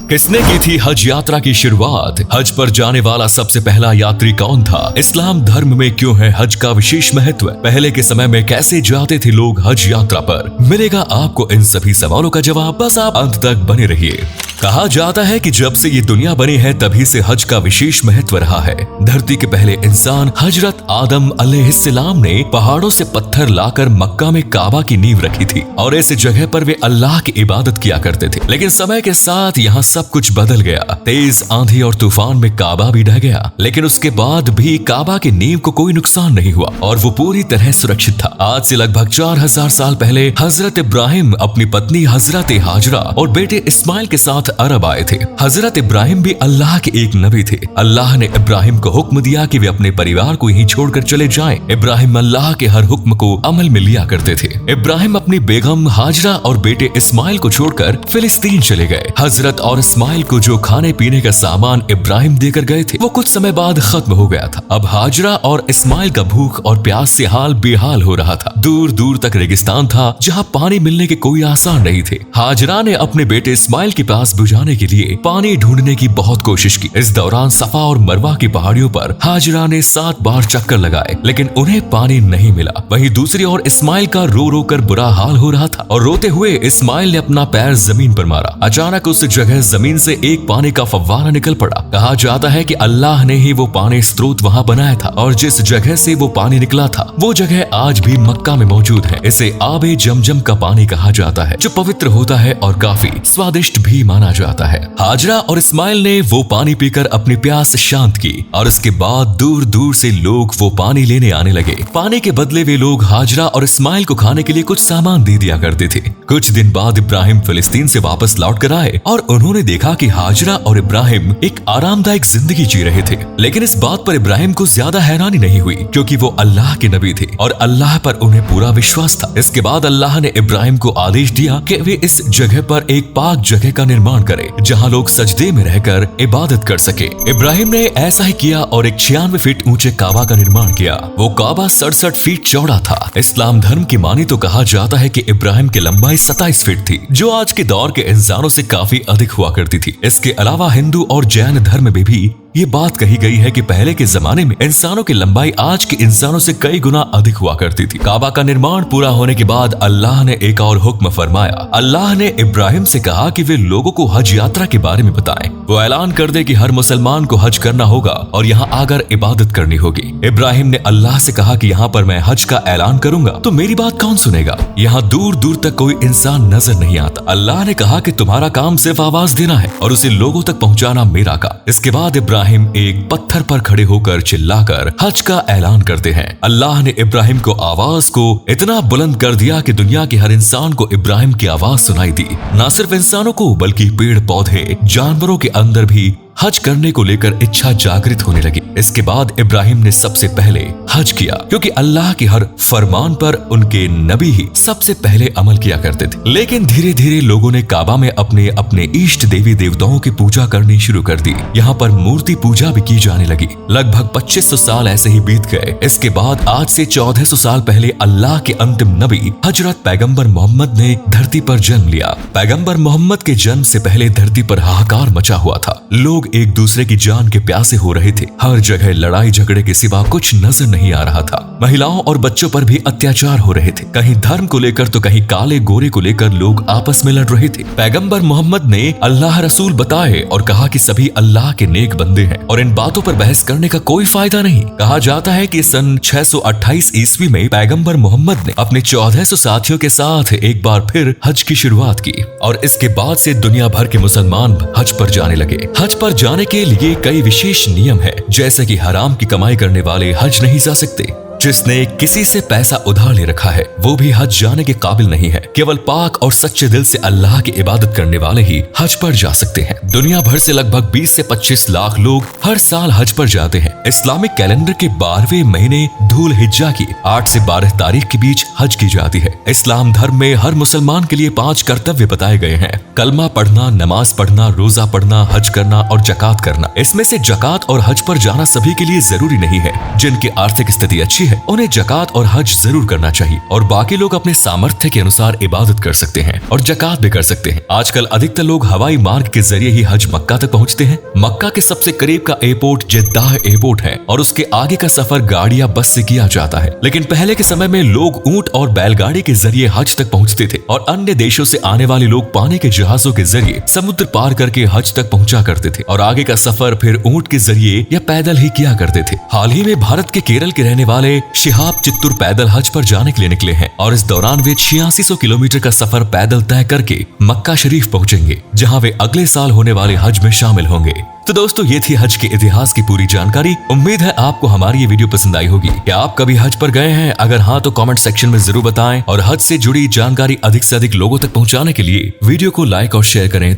किसने की थी हज यात्रा की शुरुआत? हज पर जाने वाला सबसे पहला यात्री कौन था? इस्लाम धर्म में क्यों है हज का विशेष महत्व? पहले के समय में कैसे जाते थे लोग हज यात्रा पर? मिलेगा आपको इन सभी सवालों का जवाब, बस आप अंत तक बने रहिए। कहा जाता है कि जब से ये दुनिया बनी है तभी से हज का विशेष महत्व रहा है। धरती के पहले इंसान हजरत आदम अलैहिस्सलाम ने पहाड़ों से पत्थर लाकर मक्का में काबा की नींव रखी थी और इस जगह पर वे अल्लाह की इबादत किया करते थे। लेकिन समय के साथ यहाँ सब कुछ बदल गया। तेज आंधी और तूफान में काबा भी ढह गया, लेकिन उसके बाद भी काबा की नींव को कोई नुकसान नहीं हुआ और वो पूरी तरह सुरक्षित था। आज से लगभग 4000 साल पहले हजरत इब्राहिम अपनी पत्नी हजरत हाजरा और बेटे इस्माइल के साथ अरब आए थे। हजरत इब्राहिम भी अल्लाह के एक नबी थे। अल्लाह ने इब्राहिम को हुक्म दिया कि वे अपने परिवार को यहीं छोड़कर चले जाएं। इब्राहिम अल्लाह के हर हुक्म को अमल में लिया करते थे। इब्राहिम अपनी बेगम हाजरा और बेटे इस्माइल को छोड़कर फिलिस्तीन चले गए। हजरत और इस्माइल को जो खाने पीने का सामान इब्राहिम देकर गए थे वो कुछ समय बाद खत्म हो गया था। अब हाजरा और इस्माइल का भूख और प्यास से हाल बेहाल हो रहा था। दूर दूर तक रेगिस्तान था जहाँ पानी मिलने के कोई आसार नहीं थे। हाजरा ने अपने बेटे इस्माइल के पास बुझाने के लिए पानी ढूंढने की बहुत कोशिश की। इस दौरान सफा और मरवा की पहाड़ियों पर हाजरा ने 7 बार चक्कर लगाए, लेकिन उन्हें पानी नहीं मिला। वहीं दूसरी ओर इस्माइल का रो रो कर बुरा हाल हो रहा था और रोते हुए इस्माइल ने अपना पैर जमीन पर मारा। अचानक उस जगह जमीन से एक पानी का फव्वारा निकल पड़ा। कहा जाता है कि अल्लाह ने ही वो पानी स्रोत वहां बनाया था और जिस जगह से वो पानी निकला था वो जगह आज भी मक्का में मौजूद है। इसे आबे जमजम का पानी कहा जाता है, जो पवित्र होता है और काफी स्वादिष्ट भी माना जाता है। हाजरा और इस्माइल ने वो पानी पीकर अपनी प्यास शांत की और इसके बाद दूर दूर से लोग वो पानी लेने आने लगे। पानी के बदले वे लोग हाजरा और इस्माइल को खाने के लिए कुछ सामान दे दिया करते थे। कुछ दिन बाद इब्राहिम फिलिस्तीन से वापस लौट कर आए और उन्होंने देखा कि हाजरा और इब्राहिम एक आरामदायक जिंदगी जी रहे थे। लेकिन इस बात पर इब्राहिम को ज्यादा हैरानी नहीं हुई, क्योंकि वो अल्लाह के नबी थे और अल्लाह पर उन्हें पूरा विश्वास था। इसके बाद अल्लाह ने इब्राहिम को आदेश दिया कि वे इस जगह पर एक पाक जगह का निर्माण करें जहां लोग सजदे में रहकर इबादत कर सके। इब्राहिम ने ऐसा ही किया और एक 96 फीट ऊंचे काबा का निर्माण किया। वो काबा 67 फीट चौड़ा था। इस्लाम धर्म की मानी तो कहा जाता है कि इब्राहिम की लंबाई 27 फीट थी, जो आज के दौर के इंसानों से काफी अधिक हुआ करती थी। इसके अलावा हिंदू और जैन धर्म में भी ये बात कही गई है कि पहले के जमाने में इंसानों की लंबाई आज के इंसानों से कई गुना अधिक हुआ करती थी। काबा का निर्माण पूरा होने के बाद अल्लाह ने एक और हुक्म फरमाया। अल्लाह ने इब्राहिम से कहा कि वे लोगों को हज यात्रा के बारे में बताएं। वो ऐलान कर दे कि हर मुसलमान को हज करना होगा और यहाँ आकर इबादत करनी होगी। इब्राहिम ने अल्लाह से कहा कि यहाँ पर मैं हज का ऐलान करूंगा तो मेरी बात कौन सुनेगा? यहाँ दूर दूर तक कोई इंसान नजर नहीं आता। अल्लाह ने कहा कि तुम्हारा काम सिर्फ आवाज देना है और उसे लोगों तक पहुँचाना मेरा काम। इसके बाद इब्राहिम एक पत्थर पर खड़े होकर चिल्लाकर हज का ऐलान करते हैं। अल्लाह ने इब्राहिम को आवाज को इतना बुलंद कर दिया कि दुनिया के हर इंसान को इब्राहिम की आवाज सुनाई दी। न सिर्फ इंसानों को बल्कि पेड़ पौधे जानवरों के अंदर भी हज करने को लेकर इच्छा जागृत होने लगी। इसके बाद इब्राहिम ने सबसे पहले हज किया, क्योंकि अल्लाह के हर फरमान पर उनके नबी ही सबसे पहले अमल किया करते थे। लेकिन धीरे धीरे लोगों ने काबा में अपने अपने इष्ट देवी देवताओं की पूजा करनी शुरू कर दी। यहाँ पर मूर्ति पूजा भी की जाने लगी। लगभग 2500 साल ऐसे ही बीत गए। इसके बाद आज से 1400 साल पहले अल्लाह के अंतिम नबी हजरत पैगम्बर मोहम्मद ने धरती पर जन्म लिया। पैगम्बर मोहम्मद के जन्म से पहले धरती पर हाहाकार मचा हुआ था। लोग एक दूसरे की जान के प्यासे हो रहे थे। हर जगह लड़ाई झगड़े के सिवा कुछ नजर नहीं आ रहा था। महिलाओं और बच्चों पर भी अत्याचार हो रहे थे। कहीं धर्म को लेकर तो कहीं काले गोरे को लेकर लोग आपस में लड़ रहे थे। पैगंबर मोहम्मद ने अल्लाह रसूल बताए और कहा कि सभी अल्लाह के नेक बंदे हैं और इन बातों पर बहस करने का कोई फायदा नहीं। कहा जाता है कि सन 628 ईस्वी में पैगंबर मोहम्मद ने अपने 1400 साथियों के साथ एक बार फिर हज की शुरुआत की और इसके बाद से दुनिया भर के मुसलमान हज पर जाने लगे। हज पर जाने के लिए कई विशेष नियम है, जैसे कि हराम की कमाई करने वाले हज नहीं जा सकते। जिसने किसी से पैसा उधार ले रखा है वो भी हज जाने के काबिल नहीं है। केवल पाक और सच्चे दिल से अल्लाह की इबादत करने वाले ही हज पर जा सकते हैं। दुनिया भर से लगभग 20 से 25 लाख लोग हर साल हज पर जाते हैं। इस्लामिक कैलेंडर के 12वें महीने धूल हिज्जा की 8 से 12 तारीख के बीच हज की जाती है। इस्लाम धर्म में हर मुसलमान के लिए 5 कर्तव्य बताए गए हैं: कलमा पढ़ना, नमाज पढ़ना, रोजा पढ़ना, हज करना और जकात करना। इसमें से जकात और हज पर जाना सभी के लिए जरूरी नहीं है। जिनकी आर्थिक स्थिति अच्छी है है उन्हें जकात और हज जरूर करना चाहिए और बाकी लोग अपने सामर्थ्य के अनुसार इबादत कर सकते हैं और जकात भी कर सकते हैं। आजकल अधिकतर लोग हवाई मार्ग के जरिए ही हज मक्का तक पहुंचते हैं। मक्का के सबसे करीब का एयरपोर्ट जेद्दाह एयरपोर्ट है और उसके आगे का सफर गाड़ी या बस से किया जाता है। लेकिन पहले के समय में लोग ऊंट और बैलगाड़ी के जरिए हज तक पहुंचते थे और अन्य देशों से आने वाले लोग पानी के जहाजों के जरिए समुद्र पार करके हज तक पहुंचा करते थे और आगे का सफर फिर ऊंट के जरिए या पैदल ही किया करते थे। हाल ही में भारत के केरल के रहने वाले शिहाब चित्तूर पैदल हज पर जाने के लिए निकले हैं और इस दौरान वे 8600 किलोमीटर का सफर पैदल तय करके मक्का शरीफ पहुंचेंगे, जहां वे अगले साल होने वाले हज में शामिल होंगे। तो दोस्तों, ये थी हज के इतिहास की पूरी जानकारी। उम्मीद है आपको हमारी ये वीडियो पसंद आई होगी। क्या आप कभी हज पर गए हैं? अगर हाँ तो कमेंट सेक्शन में जरूर बताएं और हज से जुड़ी जानकारी अधिक से अधिक लोगों तक पहुंचाने के लिए वीडियो को लाइक और शेयर करें